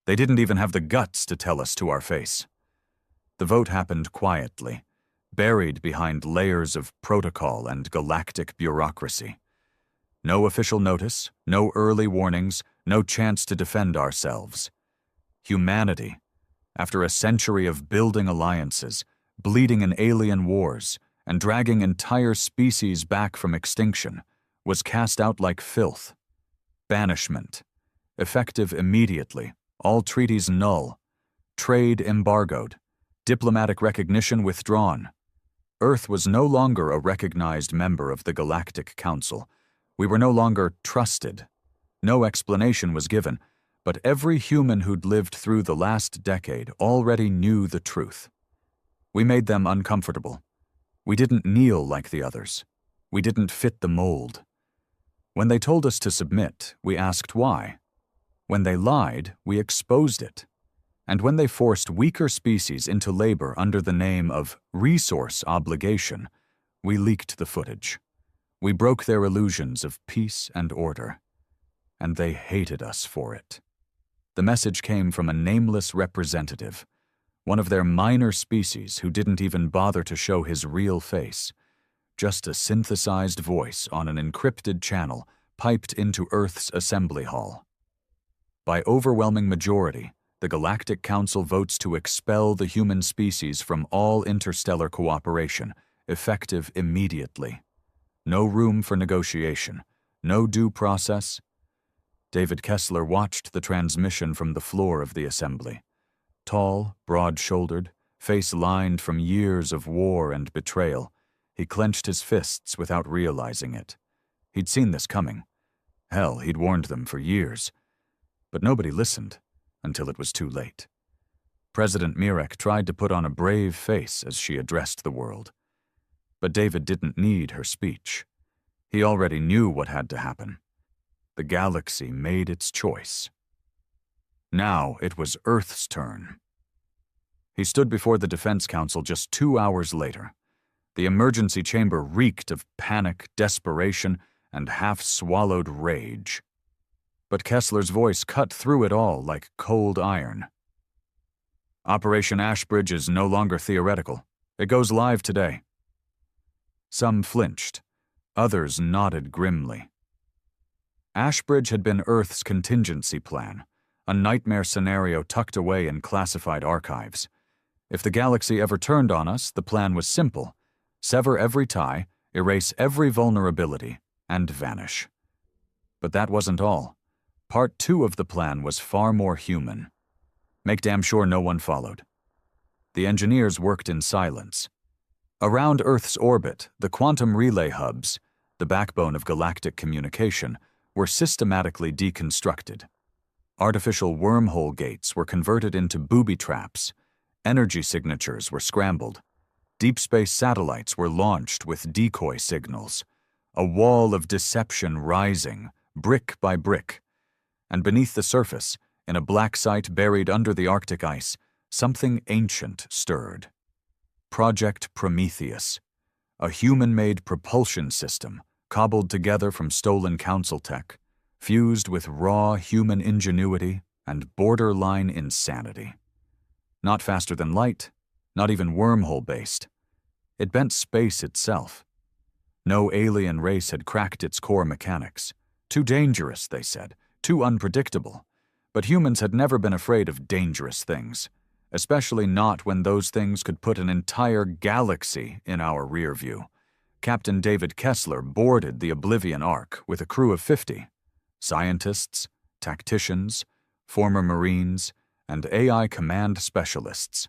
They didn't even have the guts to tell us to our face. The vote happened quietly, buried behind layers of protocol and galactic bureaucracy. No official notice, no early warnings, no chance to defend ourselves. Humanity, after a century of building alliances, bleeding in alien wars, and dragging entire species back from extinction, was cast out like filth. Banishment, effective immediately, all treaties null, trade embargoed, diplomatic recognition withdrawn. Earth was no longer a recognized member of the Galactic Council. We were no longer trusted. No explanation was given, but every human who'd lived through the last decade already knew the truth. We made them uncomfortable. We didn't kneel like the others. We didn't fit the mold. When they told us to submit, we asked why. When they lied, we exposed it. And when they forced weaker species into labor under the name of resource obligation, we leaked the footage. We broke their illusions of peace and order. And they hated us for it. The message came from a nameless representative, one of their minor species who didn't even bother to show his real face, just a synthesized voice on an encrypted channel piped into Earth's assembly hall. By overwhelming majority, the Galactic Council votes to expel the human species from all interstellar cooperation, effective immediately. No room for negotiation, no due process. David Kessler watched the transmission from the floor of the assembly. Tall, broad-shouldered, face lined from years of war and betrayal, he clenched his fists without realizing it. He'd seen this coming. Hell, he'd warned them for years. But nobody listened until it was too late. President Mirek tried to put on a brave face as she addressed the world. But David didn't need her speech. He already knew what had to happen. The galaxy made its choice. Now it was Earth's turn. He stood before the Defense Council just 2 hours later. The emergency chamber reeked of panic, desperation, and half-swallowed rage. But Kessler's voice cut through it all like cold iron. Operation Ashbridge is no longer theoretical. It goes live today. Some flinched. Others nodded grimly. Ashbridge had been Earth's contingency plan, a nightmare scenario tucked away in classified archives. If the galaxy ever turned on us, the plan was simple: sever every tie, erase every vulnerability, and vanish. But that wasn't all. Part 2 of the plan was far more human. Make damn sure no one followed. The engineers worked in silence. Around Earth's orbit, the quantum relay hubs, the backbone of galactic communication, were systematically deconstructed. Artificial wormhole gates were converted into booby traps. Energy signatures were scrambled. Deep space satellites were launched with decoy signals. A wall of deception rising, brick by brick. And beneath the surface, in a black site buried under the Arctic ice, something ancient stirred. Project Prometheus, a human-made propulsion system cobbled together from stolen council tech, fused with raw human ingenuity and borderline insanity. Not faster than light, not even wormhole-based. It bent space itself. No alien race had cracked its core mechanics. Too dangerous, they said. Too unpredictable. But humans had never been afraid of dangerous things, especially not when those things could put an entire galaxy in our rear view. Captain David Kessler boarded the Oblivion Ark with a crew of 50, scientists, tacticians, former Marines, and AI command specialists.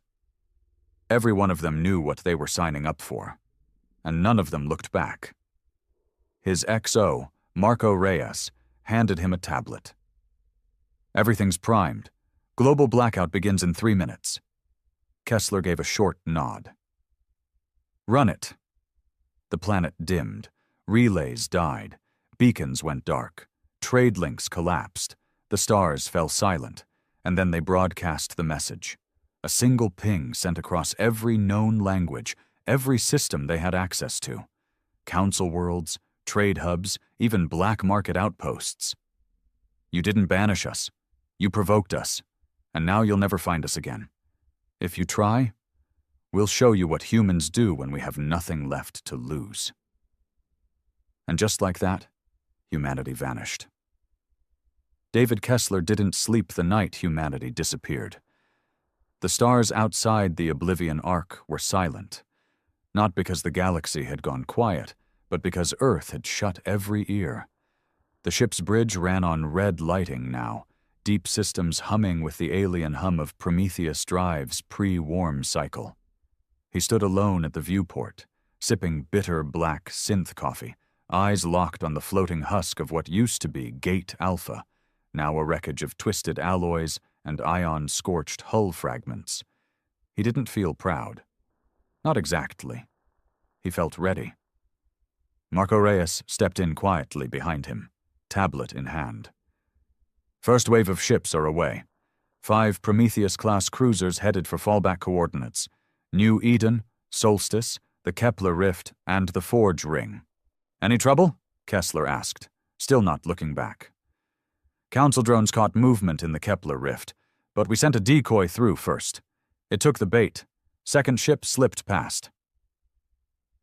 Every one of them knew what they were signing up for, and none of them looked back. His XO, Marco Reyes, handed him a tablet. Everything's primed. Global blackout begins in 3 minutes. Kessler gave a short nod. Run it. The planet dimmed. Relays died. Beacons went dark. Trade links collapsed. The stars fell silent, and then they broadcast the message. A single ping sent across every known language, every system they had access to. Council worlds, trade hubs, even black market outposts. You didn't banish us. You provoked us. And now you'll never find us again. If you try, we'll show you what humans do when we have nothing left to lose." And just like that, humanity vanished. David Kessler didn't sleep the night humanity disappeared. The stars outside the Oblivion Arc were silent, not because the galaxy had gone quiet, but because Earth had shut every ear. The ship's bridge ran on red lighting now, deep systems humming with the alien hum of Prometheus Drive's pre-warm cycle. He stood alone at the viewport, sipping bitter black synth coffee, eyes locked on the floating husk of what used to be Gate Alpha, now a wreckage of twisted alloys and ion-scorched hull fragments. He didn't feel proud. Not exactly. He felt ready. Marco Reyes stepped in quietly behind him, tablet in hand. "First wave of ships are away. 5 Prometheus-class cruisers headed for fallback coordinates. New Eden, Solstice, the Kepler Rift, and the Forge Ring." "Any trouble?" Kessler asked, still not looking back. "Council drones caught movement in the Kepler Rift, but we sent a decoy through first. It took the bait. Second ship slipped past."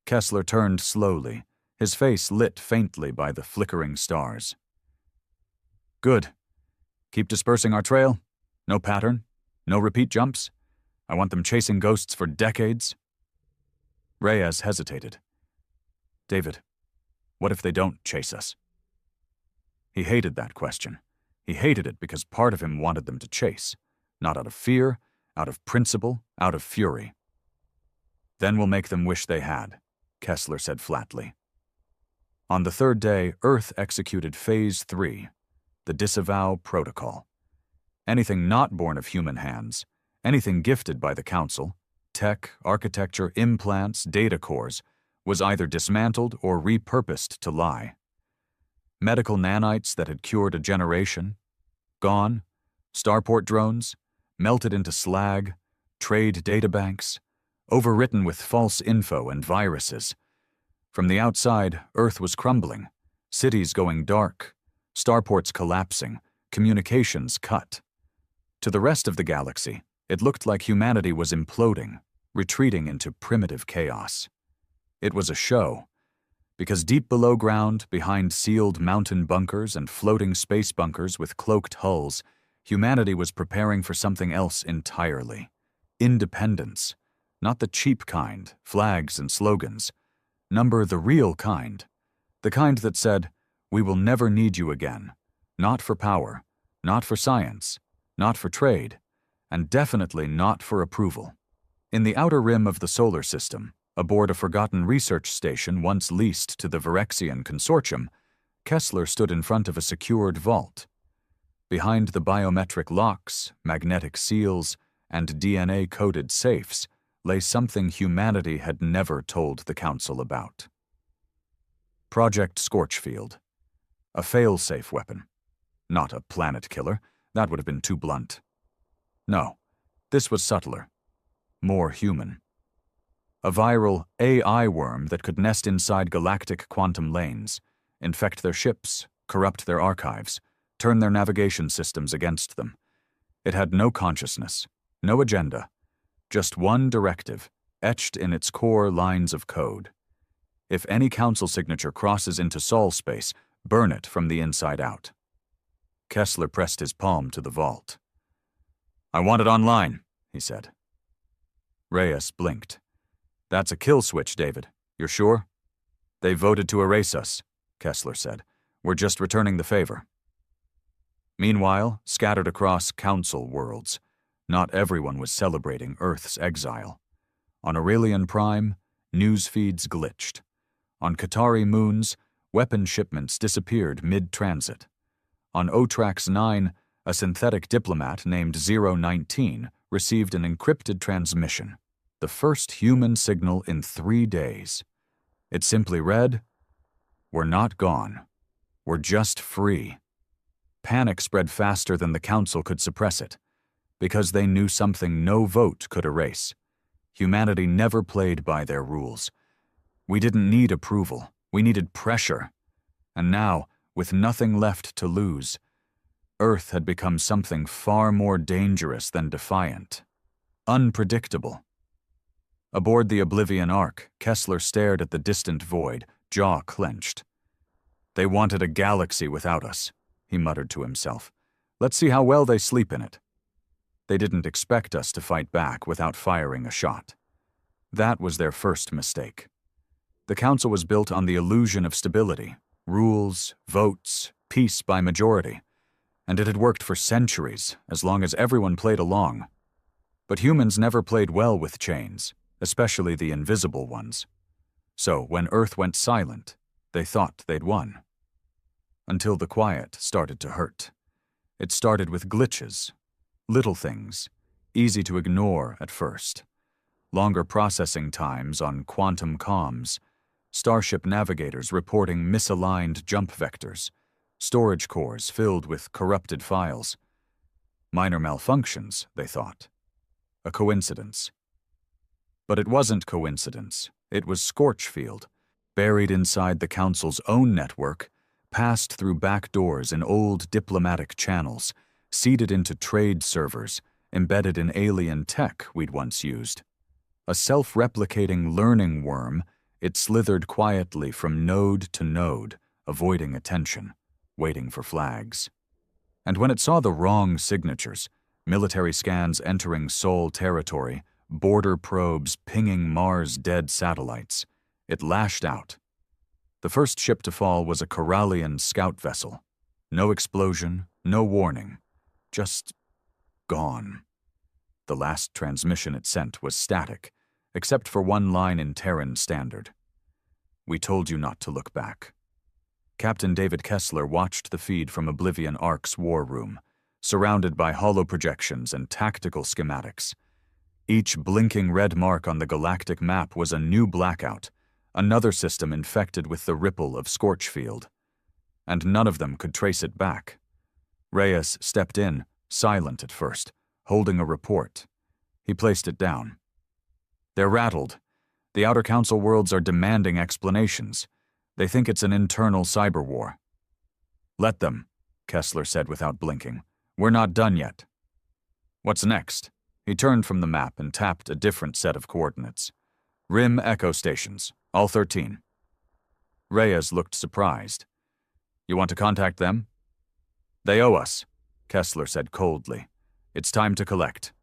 Kessler turned slowly, his face lit faintly by the flickering stars. "Good. Keep dispersing our trail. No pattern. No repeat jumps. I want them chasing ghosts for decades." Reyes hesitated. "David, what if they don't chase us?" He hated that question. He hated it because part of him wanted them to chase, not out of fear, out of principle, out of fury. "Then we'll make them wish they had," Kessler said flatly. On the third day, Earth executed Phase 3, the Disavow Protocol. Anything not born of human hands, anything gifted by the Council, tech, architecture, implants, data cores, was either dismantled or repurposed to lie. Medical nanites that had cured a generation, gone. Starport drones, melted into slag, trade databanks, overwritten with false info and viruses. From the outside, Earth was crumbling, cities going dark, starports collapsing, communications cut. To the rest of the galaxy, it looked like humanity was imploding, retreating into primitive chaos. It was a show, because deep below ground, behind sealed mountain bunkers and floating space bunkers with cloaked hulls, humanity was preparing for something else entirely. Independence. Not the cheap kind, flags and slogans. Number the real kind. The kind that said, "We will never need you again. Not for power, not for science, not for trade, and definitely not for approval." In the outer rim of the solar system, aboard a forgotten research station once leased to the Virexian Consortium, Kessler stood in front of a secured vault. Behind the biometric locks, magnetic seals, and DNA-coded safes lay something humanity had never told the Council about. Project Scorchfield. A fail-safe weapon. Not a planet killer, that would have been too blunt. No, this was subtler. More human. A viral AI worm that could nest inside galactic quantum lanes, infect their ships, corrupt their archives, turn their navigation systems against them. It had no consciousness, no agenda, just one directive, etched in its core lines of code. If any Council signature crosses into Sol space, burn it from the inside out. Kessler pressed his palm to the vault. "I want it online," he said. Reyes blinked. "That's a kill switch, David. You're sure?" "They voted to erase us," Kessler said. "We're just returning the favor." Meanwhile, scattered across Council worlds, not everyone was celebrating Earth's exile. On Aurelian Prime, news feeds glitched. On Qatari moons, weapon shipments disappeared mid-transit. On Otrax 9, a synthetic diplomat named 019 received an encrypted transmission, the first human signal in 3 days. It simply read, "We're not gone. We're just free." Panic spread faster than the Council could suppress it, because they knew something no vote could erase. Humanity never played by their rules. We didn't need approval. We needed pressure. And now, with nothing left to lose, Earth had become something far more dangerous than defiant. Unpredictable. Aboard the Oblivion Ark, Kessler stared at the distant void, jaw clenched. "They wanted a galaxy without us," he muttered to himself. "Let's see how well they sleep in it." They didn't expect us to fight back without firing a shot. That was their first mistake. The Council was built on the illusion of stability, rules, votes, peace by majority, and it had worked for centuries, as long as everyone played along. But humans never played well with chains, especially the invisible ones. So when Earth went silent, they thought they'd won. Until the quiet started to hurt. It started with glitches, little things, easy to ignore at first. Longer processing times on quantum comms, Starship navigators reporting misaligned jump vectors, storage cores filled with corrupted files. Minor malfunctions, they thought. A coincidence. But it wasn't coincidence. It was Scorchfield, buried inside the Council's own network, passed through back doors in old diplomatic channels, seeded into trade servers, embedded in alien tech we'd once used. A self-replicating learning worm, it slithered quietly from node to node, avoiding attention, waiting for flags. And when it saw the wrong signatures, military scans entering Sol territory, border probes pinging Mars-dead satellites, it lashed out. The first ship to fall was a Corallian scout vessel. No explosion, no warning. Just gone. The last transmission it sent was static, except for one line in Terran Standard. "We told you not to look back." Captain David Kessler watched the feed from Oblivion Ark's war room, surrounded by holoprojections and tactical schematics. Each blinking red mark on the galactic map was a new blackout, another system infected with the ripple of Scorchfield. And none of them could trace it back. Reyes stepped in, silent at first, holding a report. He placed it down. "They're rattled. The Outer Council worlds are demanding explanations. They think it's an internal cyber war." "Let them," Kessler said without blinking. "We're not done yet." "What's next?" He turned from the map and tapped a different set of coordinates. "Rim Echo Stations, all 13. Reyes looked surprised. "You want to contact them?" "They owe us," Kessler said coldly. "It's time to collect."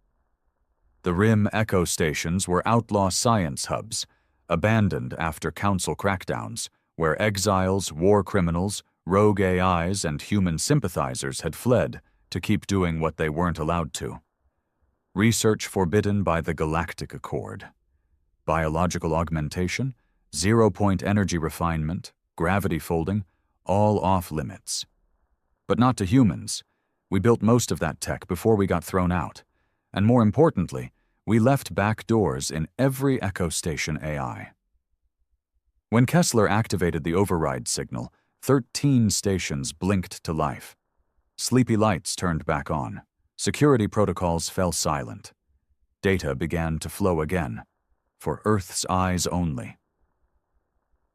The Rim Echo Stations were outlaw science hubs, abandoned after Council crackdowns, where exiles, war criminals, rogue AIs, and human sympathizers had fled to keep doing what they weren't allowed to. Research forbidden by the Galactic Accord. Biological augmentation, zero-point energy refinement, gravity folding, all off-limits. But not to humans. We built most of that tech before we got thrown out. And more importantly, we left back doors in every Echo Station AI. When Kessler activated the override signal, 13 stations blinked to life. Sleepy lights turned back on. Security protocols fell silent. Data began to flow again, for Earth's eyes only.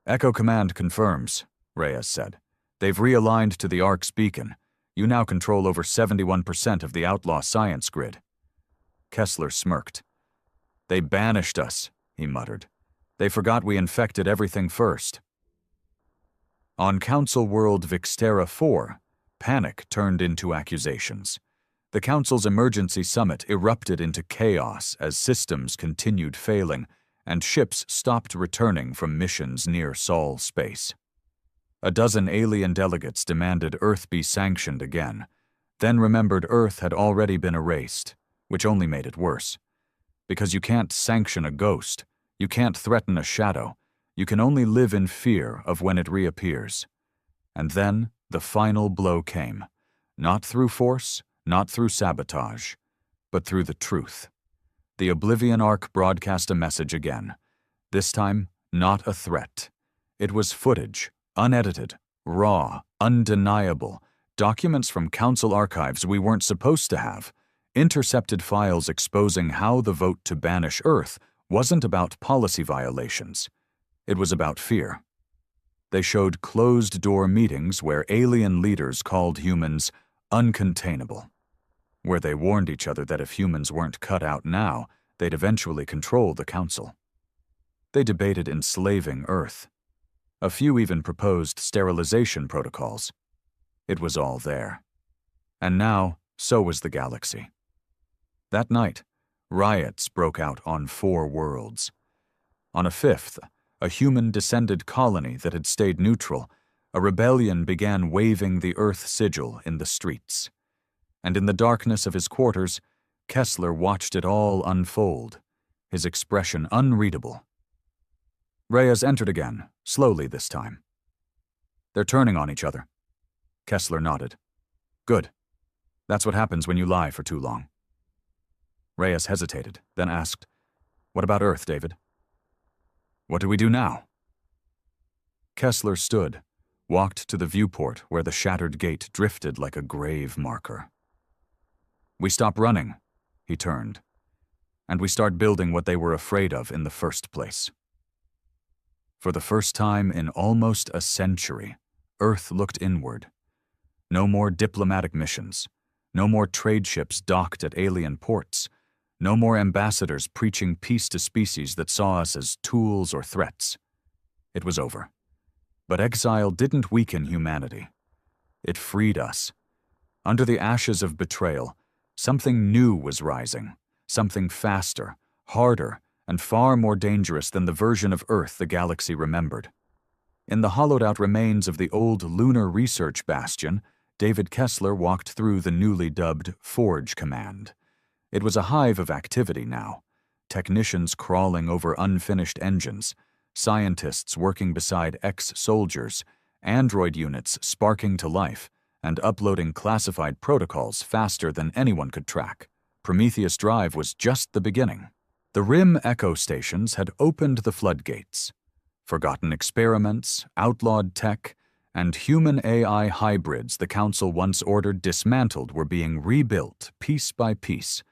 "Echo Command confirms," Reyes said. "They've realigned to the Ark's beacon. You now control over 71% of the outlaw science grid." Kessler smirked. "They banished us," he muttered. "They forgot we infected everything first." On Council World Vixtera 4, panic turned into accusations. The Council's emergency summit erupted into chaos as systems continued failing and ships stopped returning from missions near Sol space. A dozen alien delegates demanded Earth be sanctioned again, then remembered Earth had already been erased, which only made it worse. Because you can't sanction a ghost, you can't threaten a shadow, you can only live in fear of when it reappears. And then the final blow came, not through force, not through sabotage, but through the truth. The Oblivion Ark broadcast a message again. This time, not a threat. It was footage, unedited, raw, undeniable, documents from Council archives we weren't supposed to have, intercepted files exposing how the vote to banish Earth wasn't about policy violations. It was about fear. They showed closed-door meetings where alien leaders called humans Uncontainable. Where they warned each other that if humans weren't cut out now, they'd eventually control the council. They debated enslaving Earth. A few even proposed sterilization protocols. It was all there. And now, so was the galaxy. That night, riots broke out on 4 worlds. On a 5th, a human-descended colony that had stayed neutral, a rebellion began waving the Earth sigil in the streets. And in the darkness of his quarters, Kessler watched it all unfold, his expression unreadable. Reyes entered again, slowly this time. "They're turning on each other." Kessler nodded. "Good. That's what happens when you lie for too long." Reyes hesitated, then asked, "What about Earth, David?" "What do we do now?" Kessler stood, walked to the viewport where the shattered gate drifted like a grave marker. "We stop running," he turned, "and we start building what they were afraid of in the first place." For the first time in almost a century, Earth looked inward. No more diplomatic missions, no more trade ships docked at alien ports, no more ambassadors preaching peace to species that saw us as tools or threats. It was over. But exile didn't weaken humanity. It freed us. Under the ashes of betrayal, something new was rising, something faster, harder, and far more dangerous than the version of Earth the galaxy remembered. In the hollowed-out remains of the old lunar research bastion, David Kessler walked through the newly dubbed Forge Command. It was a hive of activity now, technicians crawling over unfinished engines, scientists working beside ex-soldiers, android units sparking to life, and uploading classified protocols faster than anyone could track. Prometheus Drive was just the beginning. The RIM Echo stations had opened the floodgates. Forgotten experiments, outlawed tech, and human-AI hybrids the Council once ordered dismantled were being rebuilt piece by piece.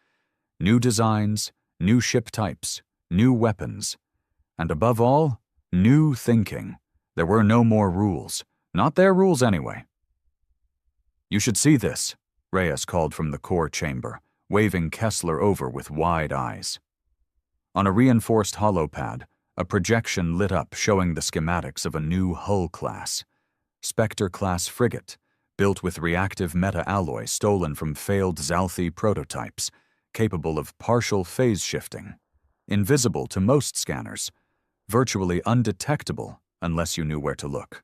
New designs, new ship types, new weapons, and above all, new thinking. There were no more rules. Not their rules anyway. "You should see this," Reyes called from the core chamber, waving Kessler over with wide eyes. On a reinforced holopad, a projection lit up showing the schematics of a new hull class. Spectre-class frigate, built with reactive meta-alloy stolen from failed Zalthi prototypes, capable of partial phase shifting, invisible to most scanners, virtually undetectable unless you knew where to look.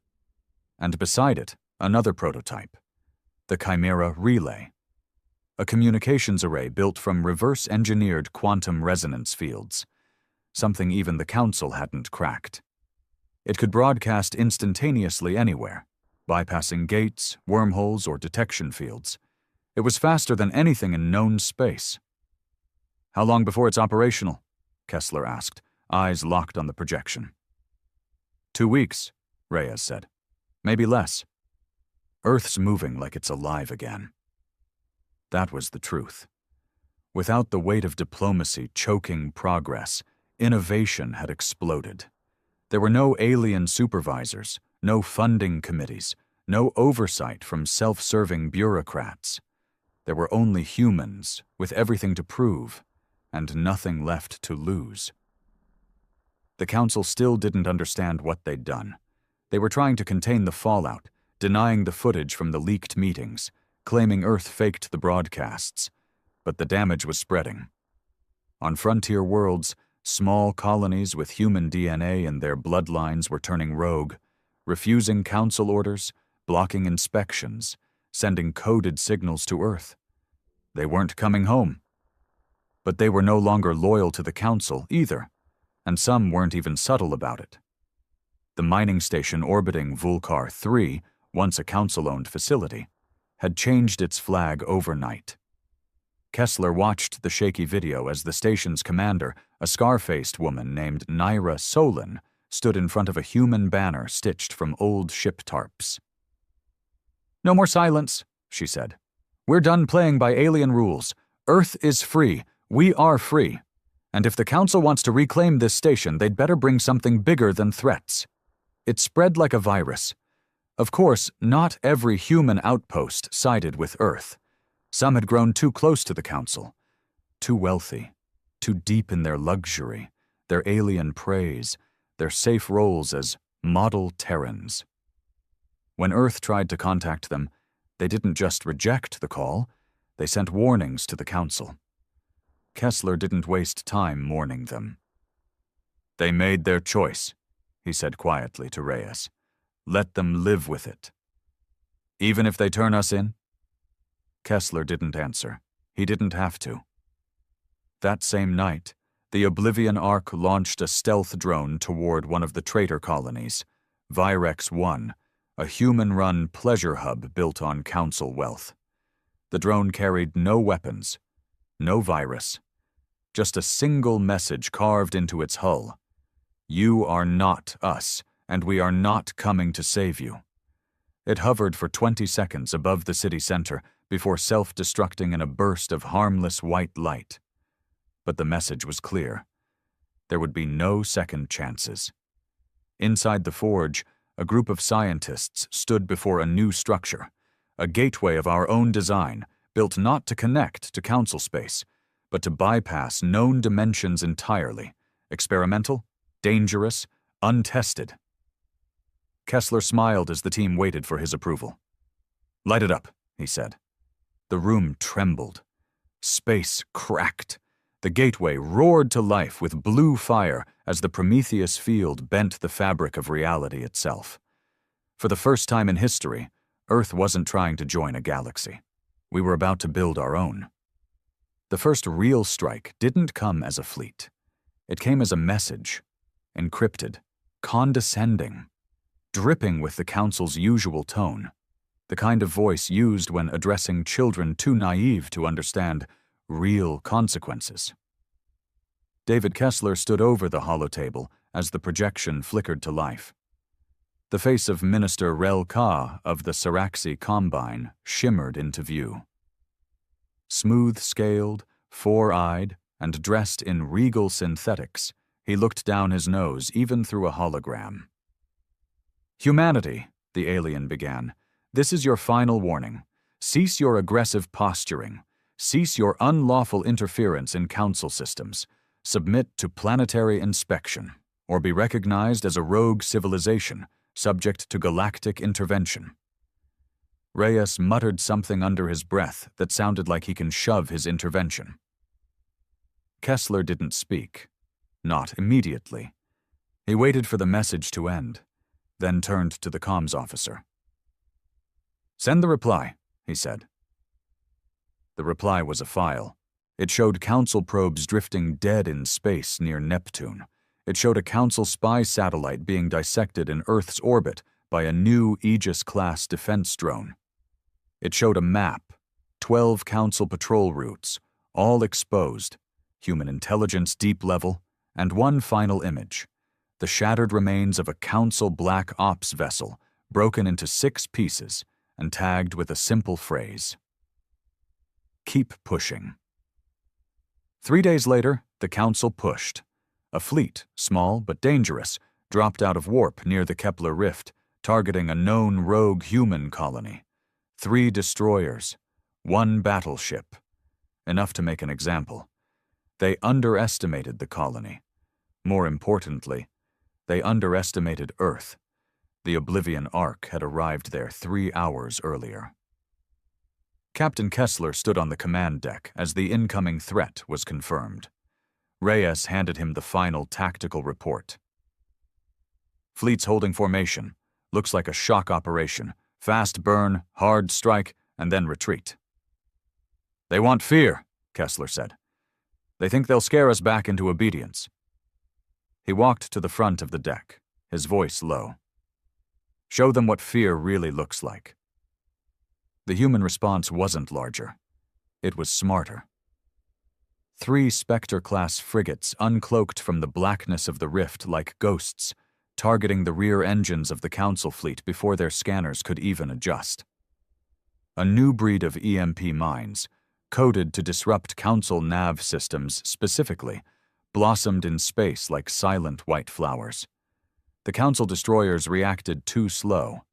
And beside it, another prototype, the Chimera Relay, a communications array built from reverse-engineered quantum resonance fields, something even the Council hadn't cracked. It could broadcast instantaneously anywhere, bypassing gates, wormholes, or detection fields. It was faster than anything in known space. "How long before it's operational?" Kessler asked, eyes locked on the projection. 2 weeks, Reyes said. "Maybe less. Earth's moving like it's alive again." That was the truth. Without the weight of diplomacy choking progress, innovation had exploded. There were no alien supervisors, no funding committees, no oversight from self-serving bureaucrats. There were only humans, with everything to prove, and nothing left to lose. The Council still didn't understand what they'd done. They were trying to contain the fallout, denying the footage from the leaked meetings, claiming Earth faked the broadcasts. But the damage was spreading. On frontier worlds, small colonies with human DNA in their bloodlines were turning rogue, refusing Council orders, blocking inspections, sending coded signals to Earth. They weren't coming home. But they were no longer loyal to the Council either, and some weren't even subtle about it. The mining station orbiting Vulcar 3, once a Council-owned facility, had changed its flag overnight. Kessler watched the shaky video as the station's commander, a scar-faced woman named Naira Solon, stood in front of a human banner stitched from old ship tarps. "No more silence," she said. "We're done playing by alien rules. Earth is free. We are free. And if the Council wants to reclaim this station, they'd better bring something bigger than threats." It spread like a virus. Of course, not every human outpost sided with Earth. Some had grown too close to the Council, too wealthy, too deep in their luxury, their alien praise, their safe roles as model Terrans. When Earth tried to contact them, they didn't just reject the call, they sent warnings to the Council. Kessler didn't waste time warning them. "They made their choice," he said quietly to Reyes. "Let them live with it." "Even if they turn us in?" Kessler didn't answer. He didn't have to. That same night, the Oblivion Ark launched a stealth drone toward one of the traitor colonies, Virex 1, a human-run pleasure hub built on Council wealth. The drone carried no weapons, no virus, just a single message carved into its hull. "You are not us, and we are not coming to save you." It hovered for 20 seconds above the city center before self-destructing in a burst of harmless white light. But the message was clear. There would be no second chances. Inside the forge, a group of scientists stood before a new structure, a gateway of our own design, built not to connect to Council space, but to bypass known dimensions entirely, experimental, dangerous, untested. Kessler smiled as the team waited for his approval. "Light it up," he said. The room trembled. Space cracked. The gateway roared to life with blue fire as the Prometheus field bent the fabric of reality itself. For the first time in history, Earth wasn't trying to join a galaxy. We were about to build our own. The first real strike didn't come as a fleet. It came as a message, encrypted, condescending, dripping with the Council's usual tone, the kind of voice used when addressing children too naive to understand real consequences. David Kessler stood over the holotable as the projection flickered to life. The face of Minister Rel Ka of the Saraxi Combine shimmered into view. Smooth-scaled, four-eyed, and dressed in regal synthetics, he looked down his nose even through a hologram. "Humanity," the alien began, "this is your final warning. Cease your aggressive posturing. Cease your unlawful interference in Council systems. Submit to planetary inspection, or be recognized as a rogue civilization, subject to galactic intervention." Reyes muttered something under his breath that sounded like he can shove his intervention. Kessler didn't speak. Not immediately. He waited for the message to end, then turned to the comms officer. "Send the reply," he said. The reply was a file. It showed Council probes drifting dead in space near Neptune. It showed a Council spy satellite being dissected in Earth's orbit by a new Aegis-class defense drone. It showed a map, 12 Council patrol routes, all exposed, human intelligence deep level, and one final image, the shattered remains of a Council Black Ops vessel broken into 6 pieces and tagged with a simple phrase: "Keep pushing." 3 days later, the Council pushed. A fleet, small but dangerous, dropped out of warp near the Kepler Rift, targeting a known rogue human colony. 3 destroyers, 1 battleship. Enough to make an example. They underestimated the colony. More importantly, they underestimated Earth. The Oblivion Ark had arrived there 3 hours earlier. Captain Kessler stood on the command deck as the incoming threat was confirmed. Reyes handed him the final tactical report. "Fleet's holding formation. Looks like a shock operation. Fast burn, hard strike, and then retreat." "They want fear," Kessler said. "They think they'll scare us back into obedience." He walked to the front of the deck, his voice low. "Show them what fear really looks like." The human response wasn't larger. It was smarter. 3 Spectre-class frigates uncloaked from the blackness of the rift like ghosts, targeting the rear engines of the Council fleet before their scanners could even adjust. A new breed of EMP mines, coded to disrupt Council nav systems specifically, blossomed in space like silent white flowers. The Council destroyers reacted too slow.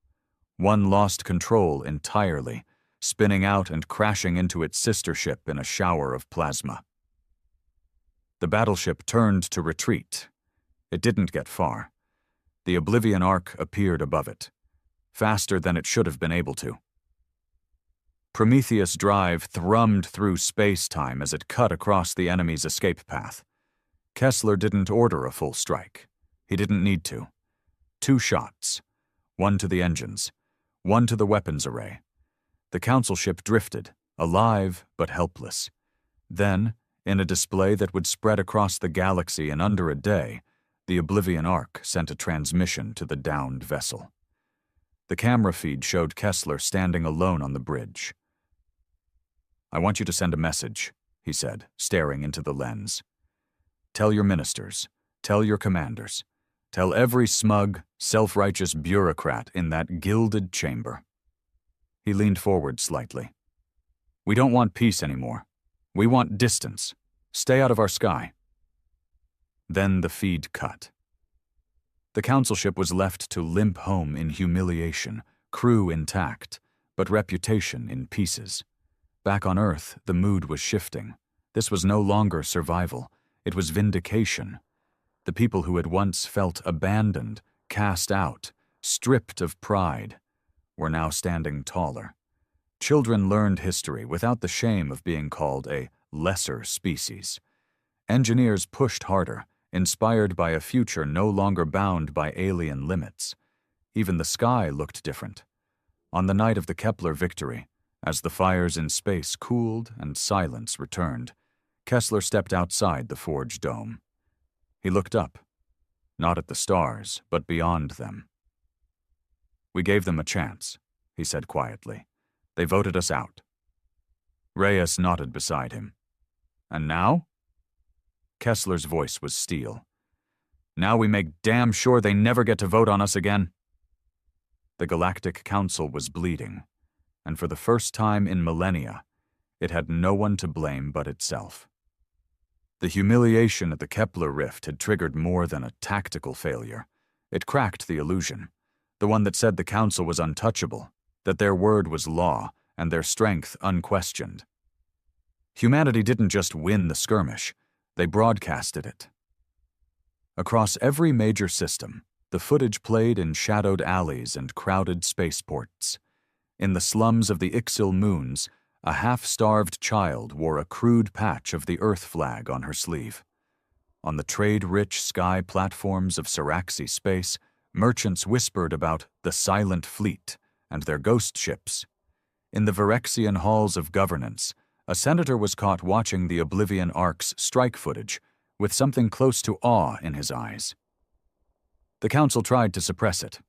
One lost control entirely, spinning out and crashing into its sister ship in a shower of plasma. The battleship turned to retreat. It didn't get far. The Oblivion Arc appeared above it, faster than it should have been able to. Prometheus' drive thrummed through space-time as it cut across the enemy's escape path. Kessler didn't order a full strike. He didn't need to. 2 shots, one to the engines, one to the weapons array. The Council ship drifted, alive but helpless. Then, in a display that would spread across the galaxy in under a day, the Oblivion Arc sent a transmission to the downed vessel. The camera feed showed Kessler standing alone on the bridge. "I want you to send a message," he said, staring into the lens. "Tell your ministers, tell your commanders, tell every smug, self-righteous bureaucrat in that gilded chamber." He leaned forward slightly. "We don't want peace anymore. We want distance. Stay out of our sky." Then the feed cut. The Council ship was left to limp home in humiliation, crew intact, but reputation in pieces. Back on Earth, the mood was shifting. This was no longer survival. It was vindication. The people who had once felt abandoned, cast out, stripped of pride, were now standing taller. Children learned history without the shame of being called a lesser species. Engineers pushed harder, inspired by a future no longer bound by alien limits. Even the sky looked different. On the night of the Kepler victory, as the fires in space cooled and silence returned, Kessler stepped outside the Forge dome. He looked up, not at the stars, but beyond them. "We gave them a chance," he said quietly. "They voted us out." Reyes nodded beside him. "And now?" Kessler's voice was steel. "Now we make damn sure they never get to vote on us again." The Galactic Council was bleeding, and for the first time in millennia, it had no one to blame but itself. The humiliation at the Kepler rift had triggered more than a tactical failure. It cracked the illusion, the one that said the Council was untouchable, that their word was law and their strength unquestioned. Humanity didn't just win the skirmish, they broadcasted it. Across every major system, the footage played in shadowed alleys and crowded spaceports. In the slums of the Ixil moons, a half-starved child wore a crude patch of the Earth flag on her sleeve. On the trade-rich sky platforms of Saraxi space, merchants whispered about the Silent Fleet and their ghost ships. In the Virexian halls of governance, a senator was caught watching the Oblivion Arc's strike footage with something close to awe in his eyes. The Council tried to suppress it.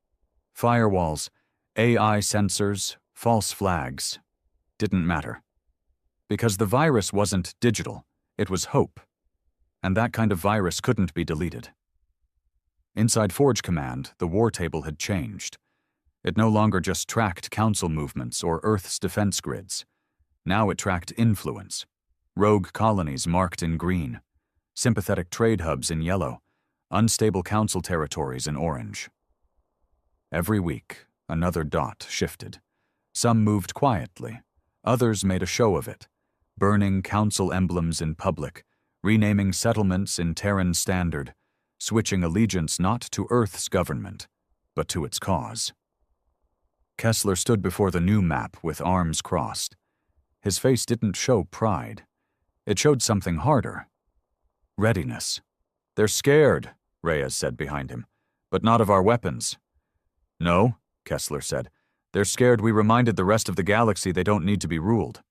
Firewalls, AI sensors, false flags didn't matter. Because the virus wasn't digital, it was hope. And that kind of virus couldn't be deleted. Inside Forge Command, the war table had changed. It no longer just tracked Council movements or Earth's defense grids. Now it tracked influence. Rogue colonies marked in green, sympathetic trade hubs in yellow, unstable Council territories in orange. Every week, another dot shifted. Some moved quietly. Others made a show of it, burning Council emblems in public, renaming settlements in Terran Standard, switching allegiance not to Earth's government, but to its cause. Kessler stood before the new map with arms crossed. His face didn't show pride. It showed something harder. Readiness. "They're scared," Reyes said behind him, "but not of our weapons." "No," Kessler said. "They're scared we reminded the rest of the galaxy they don't need to be ruled."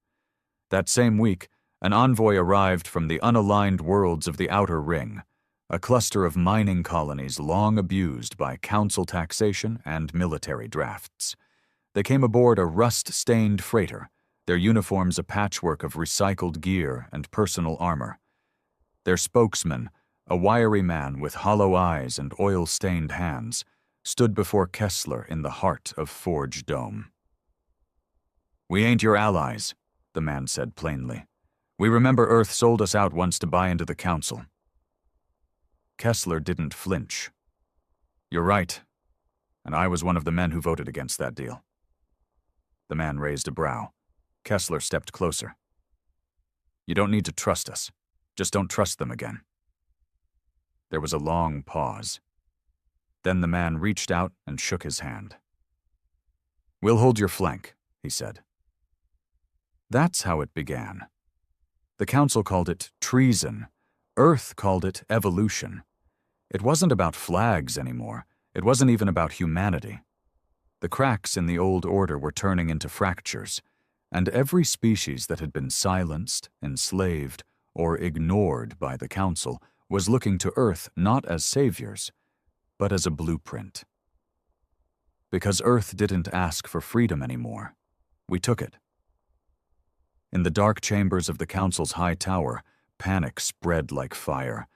That same week, an envoy arrived from the unaligned worlds of the Outer Ring, a cluster of mining colonies long abused by Council taxation and military drafts. They came aboard a rust-stained freighter, their uniforms a patchwork of recycled gear and personal armor. Their spokesman, a wiry man with hollow eyes and oil-stained hands, stood before Kessler in the heart of Forge Dome. "We ain't your allies," the man said plainly. "We remember Earth sold us out once to buy into the Council." Kessler didn't flinch. "You're right, and I was one of the men who voted against that deal." The man raised a brow. Kessler stepped closer. You don't need to trust us. Just don't trust them again. There was a long pause. Then the man reached out and shook his hand. We'll hold your flank, he said. That's how it began. The council called it treason. Earth called it evolution. It wasn't about flags anymore. It wasn't even about humanity. The cracks in the old order were turning into fractures, and every species that had been silenced, enslaved, or ignored by the council was looking to Earth not as saviors, but as a blueprint. Because Earth didn't ask for freedom anymore, we took it. In the dark chambers of the council's high tower, panic spread like fire.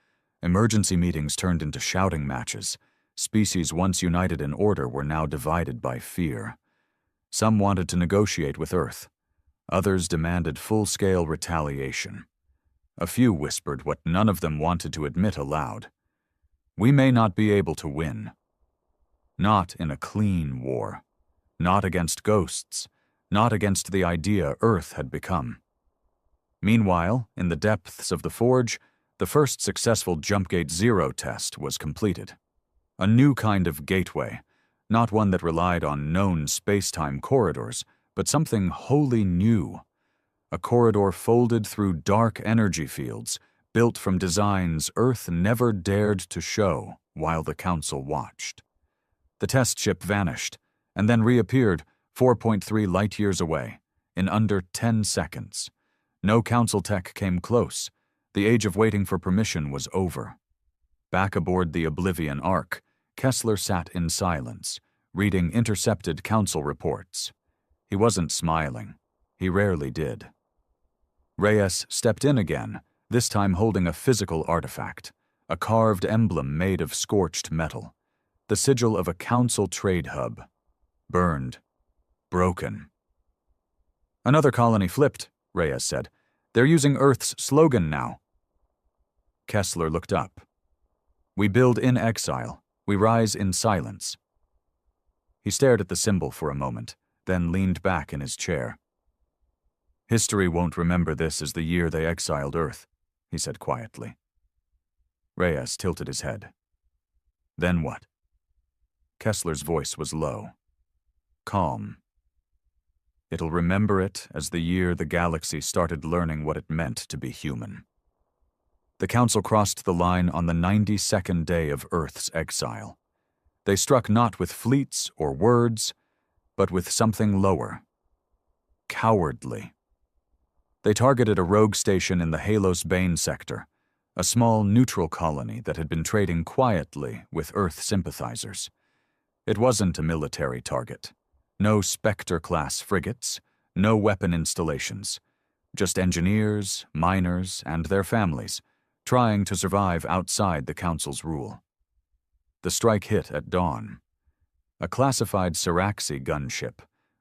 Emergency meetings turned into shouting matches. Species once united in order were now divided by fear. Some wanted to negotiate with Earth. Others demanded full-scale retaliation. A few whispered what none of them wanted to admit aloud. We may not be able to win. Not in a clean war. Not against ghosts. Not against the idea Earth had become. Meanwhile, in the depths of the Forge, the first successful Jumpgate Zero test was completed. A new kind of gateway, not one that relied on known space-time corridors, but something wholly new. A corridor folded through dark energy fields, built from designs Earth never dared to show while the Council watched. The test ship vanished, and then reappeared 4.3 light-years away, in under 10 seconds. No Council tech came close. The age of waiting for permission was over. Back aboard the Oblivion Ark, Kessler sat in silence, reading intercepted Council reports. He wasn't smiling. He rarely did. Reyes stepped in again, this time holding a physical artifact, a carved emblem made of scorched metal, the sigil of a Council trade hub. Burned. Broken. Another colony flipped, Reyes said. They're using Earth's slogan now. Kessler looked up. We build in exile. We rise in silence. He stared at the symbol for a moment, then leaned back in his chair. History won't remember this as the year they exiled Earth, he said quietly. Reyes tilted his head. Then what? Kessler's voice was low. Calm. It'll remember it as the year the galaxy started learning what it meant to be human. The Council crossed the line on the 92nd day of Earth's exile. They struck not with fleets or words, but with something lower. Cowardly. They targeted a rogue station in the Halos Bane sector, a small neutral colony that had been trading quietly with Earth sympathizers. It wasn't a military target. No Spectre-class frigates, no weapon installations, just engineers, miners, and their families, trying to survive outside the Council's rule. The strike hit at dawn. A classified Siraxi gunship,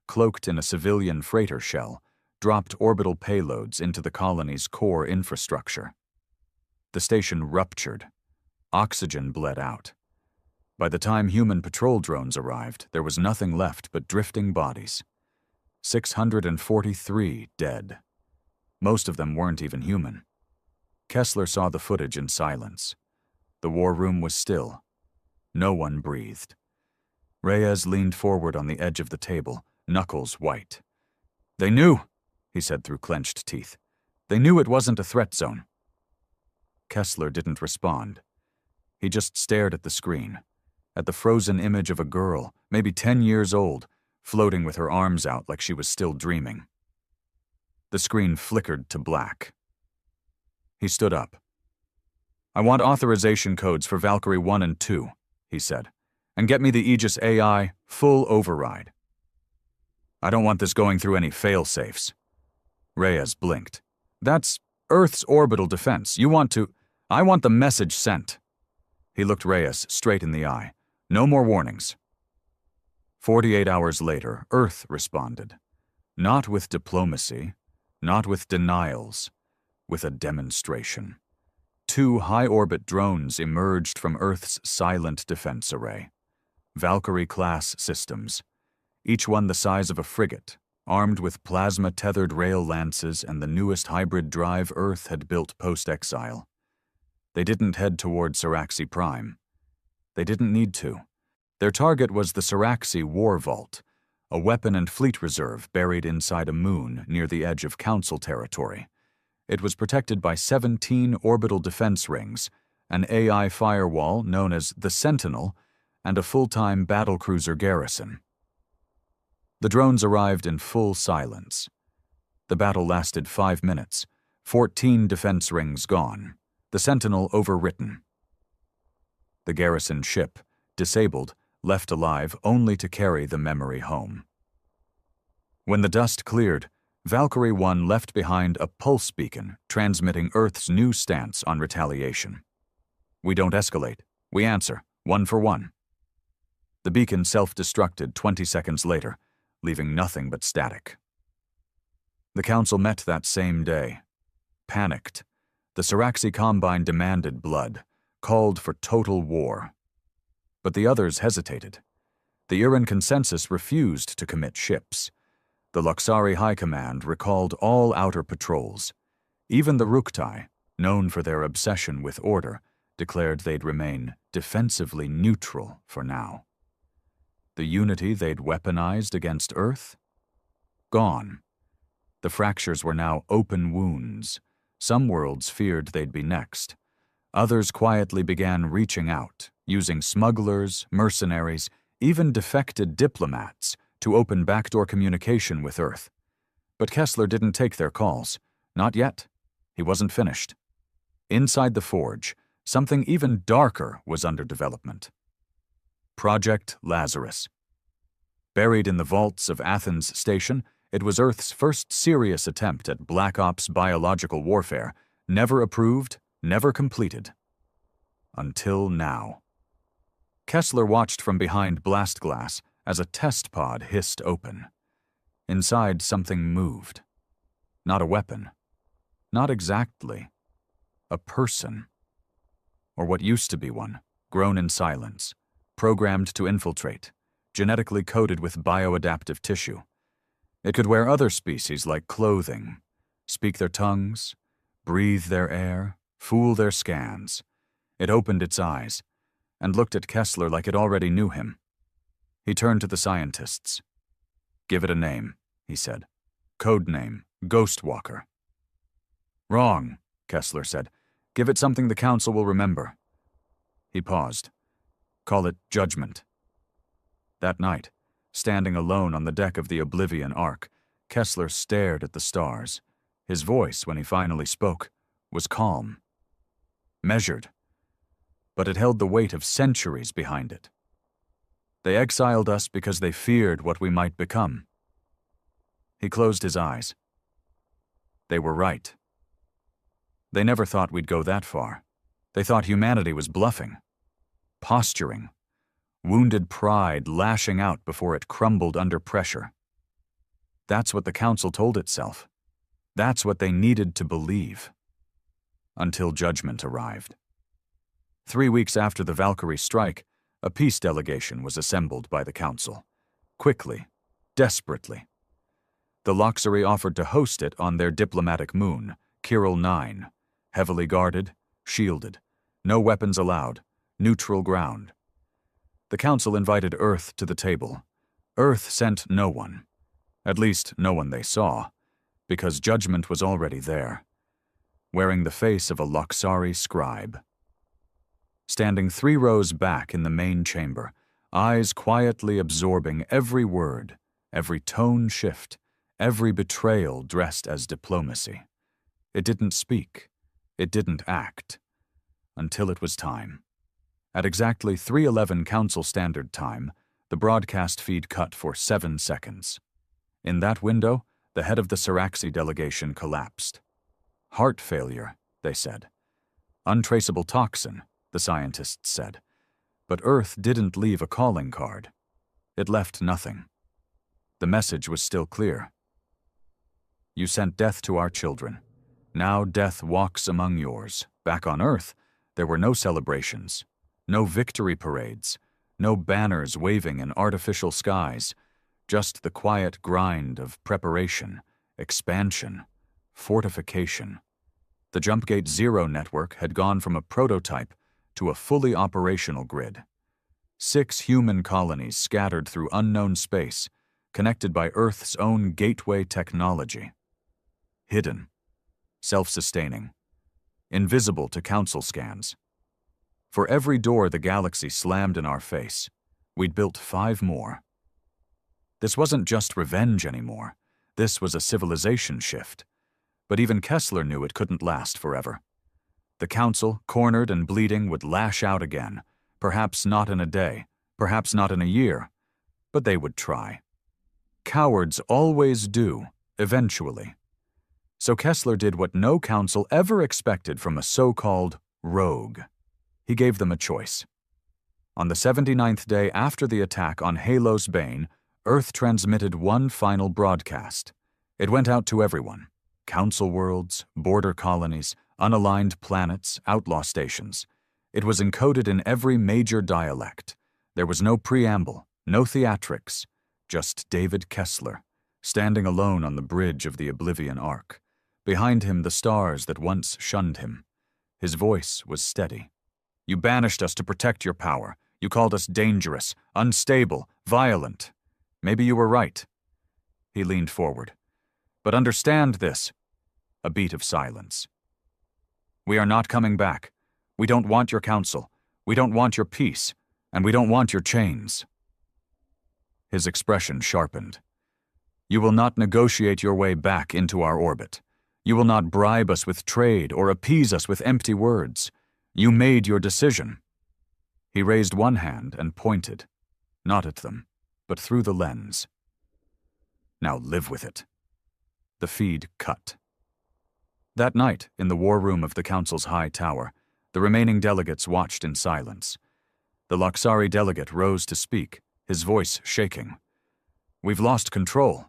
cloaked in a civilian freighter shell, dropped orbital payloads into the colony's core infrastructure. The station ruptured. Oxygen bled out. By the time human patrol drones arrived, there was nothing left but drifting bodies. 643 dead. Most of them weren't even human. Kessler saw the footage in silence. The war room was still. No one breathed. Reyes leaned forward on the edge of the table, knuckles white. They knew, he said through clenched teeth. They knew it wasn't a threat zone. Kessler didn't respond. He just stared at the screen, at the frozen image of a girl, maybe 10 years old, floating with her arms out like she was still dreaming. The screen flickered to black. He stood up. I want authorization codes for Valkyrie 1 and 2, he said, and get me the Aegis AI full override. I don't want this going through any fail-safes. Reyes blinked. That's Earth's orbital defense. I want the message sent. He looked Reyes straight in the eye. No more warnings. 48 hours later, Earth responded. Not with diplomacy, not with denials, with a demonstration. 2 high-orbit drones emerged from Earth's silent defense array. Valkyrie-class systems, each one the size of a frigate, armed with plasma-tethered rail lances and the newest hybrid drive Earth had built post-exile. They didn't head toward Saraxi Prime. They didn't need to. Their target was the Saraxi War Vault, a weapon and fleet reserve buried inside a moon near the edge of Council territory. It was protected by 17 orbital defense rings, an AI firewall known as the Sentinel, and a full-time battlecruiser garrison. The drones arrived in full silence. The battle lasted 5 minutes, 14 defense rings gone, the Sentinel overwritten. The garrison ship, disabled, left alive only to carry the memory home. When the dust cleared, Valkyrie 1 left behind a pulse beacon transmitting Earth's new stance on retaliation. We don't escalate. We answer, 1 for 1. The beacon self-destructed 20 seconds later, leaving nothing but static. The Council met that same day. Panicked. The Saraxi Combine demanded blood, called for total war. But the others hesitated. The Uran Consensus refused to commit ships. The Luxari High Command recalled all outer patrols. Even the Ruktai, known for their obsession with order, declared they'd remain defensively neutral for now. The unity they'd weaponized against Earth? Gone. The fractures were now open wounds. Some worlds feared they'd be next. Others quietly began reaching out, using smugglers, mercenaries, even defected diplomats to open backdoor communication with Earth. But Kessler didn't take their calls. Not yet. He wasn't finished. Inside the Forge, something even darker was under development. Project Lazarus. Buried in the vaults of Athens Station, it was Earth's first serious attempt at Black Ops biological warfare, never approved, never completed. Until now. Kessler watched from behind blast glass as a test pod hissed open. Inside, something moved. Not a weapon. Not exactly. A person. Or what used to be one, grown in silence, programmed to infiltrate, genetically coded with bioadaptive tissue. It could wear other species like clothing, speak their tongues, breathe their air, fool their scans. It opened its eyes and looked at Kessler like it already knew him. He turned to the scientists. "Give it a name," he said. "Code name, Ghostwalker." "Wrong," Kessler said. "Give it something the Council will remember." He paused. "Call it Judgment." That night, standing alone on the deck of the Oblivion Ark, Kessler stared at the stars. His voice, when he finally spoke, was calm. Measured. But it held the weight of centuries behind it. They exiled us because they feared what we might become. He closed his eyes. They were right. They never thought we'd go that far. They thought humanity was bluffing, posturing, wounded pride lashing out before it crumbled under pressure. That's what the Council told itself. That's what they needed to believe. Until Judgment arrived. 3 weeks after the Valkyrie strike, a peace delegation was assembled by the Council. Quickly, desperately. The Luxari offered to host it on their diplomatic moon, Kirill 9, heavily guarded, shielded, no weapons allowed, neutral ground. The Council invited Earth to the table. Earth sent no one, at least no one they saw, because Judgment was already there, wearing the face of a Luxari scribe. Standing 3 rows back in the main chamber, eyes quietly absorbing every word, every tone shift, every betrayal dressed as diplomacy. It didn't speak. It didn't act. Until it was time. At exactly 3:11 Council Standard Time, the broadcast feed cut for 7 seconds. In that window, the head of the Saraxi delegation collapsed. Heart failure, they said. Untraceable toxin, the scientists said. But Earth didn't leave a calling card. It left nothing. The message was still clear. You sent death to our children. Now death walks among yours. Back on Earth, there were no celebrations, no victory parades, no banners waving in artificial skies, just the quiet grind of preparation, expansion, fortification. The Jumpgate Zero network had gone from a prototype to a fully operational grid. 6 human colonies scattered through unknown space, connected by Earth's own gateway technology. Hidden, self-sustaining, invisible to Council scans. For every door the galaxy slammed in our face, we'd built 5 more. This wasn't just revenge anymore. This was a civilization shift. But even Kessler knew it couldn't last forever. The Council, cornered and bleeding, would lash out again, perhaps not in a day, perhaps not in a year, but they would try. Cowards always do, eventually. So Kessler did what no Council ever expected from a so-called rogue. He gave them a choice. On the 79th day after the attack on Halos Bane, Earth transmitted one final broadcast. It went out to everyone. Council worlds, border colonies, unaligned planets, outlaw stations. It was encoded in every major dialect. There was no preamble, no theatrics, just David Kessler, standing alone on the bridge of the Oblivion Arc. Behind him the stars that once shunned him. His voice was steady. You banished us to protect your power. You called us dangerous, unstable, violent. Maybe you were right. He leaned forward. But understand this. A beat of silence. We are not coming back. We don't want your council. We don't want your peace. And we don't want your chains. His expression sharpened. You will not negotiate your way back into our orbit. You will not bribe us with trade or appease us with empty words. You made your decision. He raised one hand and pointed, not at them, but through the lens. Now live with it. The feed cut. That night, in the war room of the Council's high tower, the remaining delegates watched in silence. The Loxari delegate rose to speak, his voice shaking. We've lost control.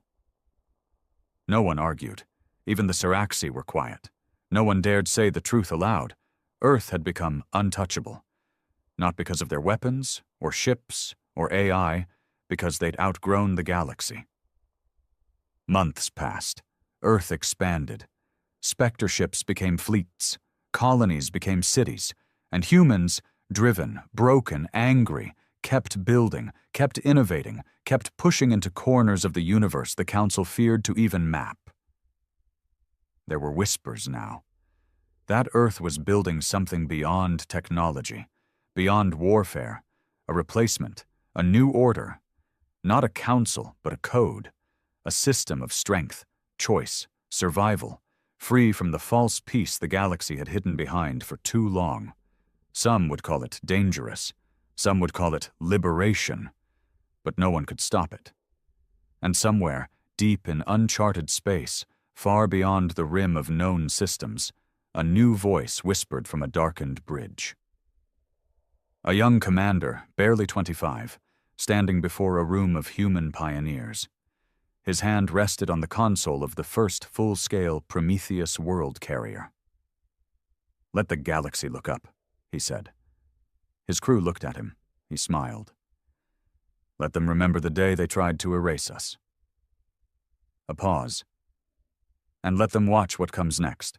No one argued. Even the Seraxi were quiet. No one dared say the truth aloud. Earth had become untouchable. Not because of their weapons, or ships, or AI, because they'd outgrown the galaxy. Months passed. Earth expanded. Spectre ships became fleets. Colonies became cities. And humans, driven, broken, angry, kept building, kept innovating, kept pushing into corners of the universe the Council feared to even map. There were whispers now. That Earth was building something beyond technology, beyond warfare, a replacement, a new order. Not a council, but a code, a system of strength, choice, survival, free from the false peace the galaxy had hidden behind for too long. Some would call it dangerous, some would call it liberation, but no one could stop it. And somewhere, deep in uncharted space, far beyond the rim of known systems, a new voice whispered from a darkened bridge. A young commander, barely 25, standing before a room of human pioneers. His hand rested on the console of the first full-scale Prometheus world carrier. Let the galaxy look up, he said. His crew looked at him. He smiled. Let them remember the day they tried to erase us. A pause. And let them watch what comes next.